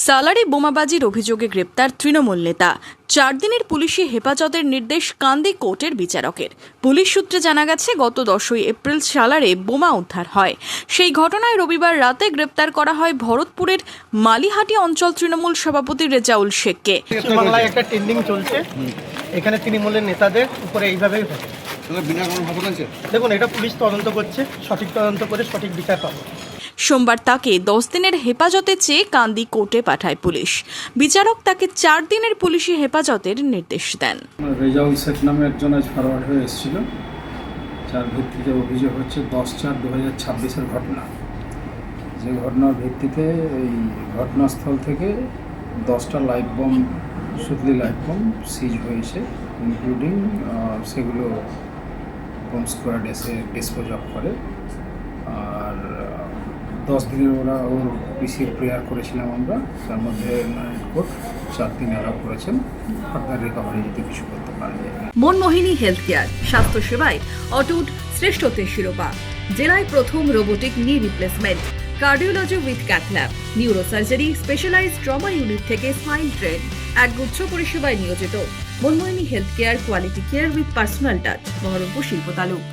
সালারে বোমাবাজির অভিযোগে গ্রেপ্তার তৃণমূল নেতা। 4 দিনের পুলিশি হেফাজতের নির্দেশ কান্দি কোর্টের বিচারকের। পুলিশ সূত্রে জানা গেছে, গত 10 এপ্রিল সালারে বোমা উদ্ধার হয়। সেই ঘটনায় রবিবার রাতে গ্রেপ্তার করা হয় ভরতপুরের মালিহাটি অঞ্চল তৃণমূল সভাপতি রেজাউল শেখকে। বাংলায় একটা ট্রেন্ডিং চলছে, এখানে তৃণমূলের নেতাদের উপরে এইভাবেই হয়। দেখুন, এটা পুলিশ তদন্ত করছে, সঠিক তদন্ত করে সঠিক বিচার পাবে। সোমবার তাকে 10 দিনের হেফাজতে চেয়ে কান্দি কোর্টে পাঠায় পুলিশ। বিচারক তাকে 4 দিনের পুলিশি হেফাজতের নির্দেশ দেন। রেজাউল শেখ নামে একজন আজ ফরওয়ার্ড হয়ে এসেছিল, যার ভিত্তিতে অভিযোগ হচ্ছে 10/4/2026 ঘটনা। যে ঘটনার ভিত্তিতে এই ঘটনাস্থল থেকে 10টা লাইভ বম, সুতলি লাইভ বম সিজ হয়েছে, ইনক্লুডিং সেগুলো বম স্কোয়াড এসে ডিসপোজ অফ করে। আর 10 দিনের ওর পিসির প্রেয়ার করেছিলাম আমরা, তার মধ্যে কোর্ট 4 দিন অ্যালাউ করেছেন। ফার্দার রিকভারি যদি কিছু করতে পারে। মনমোহিনী হেলথ কেয়ার, স্বাস্থ্য সেবায় অটুট শ্রেষ্ঠত্বের শিরোপা। জেলায় প্রথম robotic knee replacement, cardiology with cath lab, neurosurgery, specialised trauma unit থেকে স্মাইল ট্রেন, একগুচ্ছ পরিষেবায় নিয়োজিত। Manmohini health care, quality care with personal touch, Baharampur শিল্প তালুক।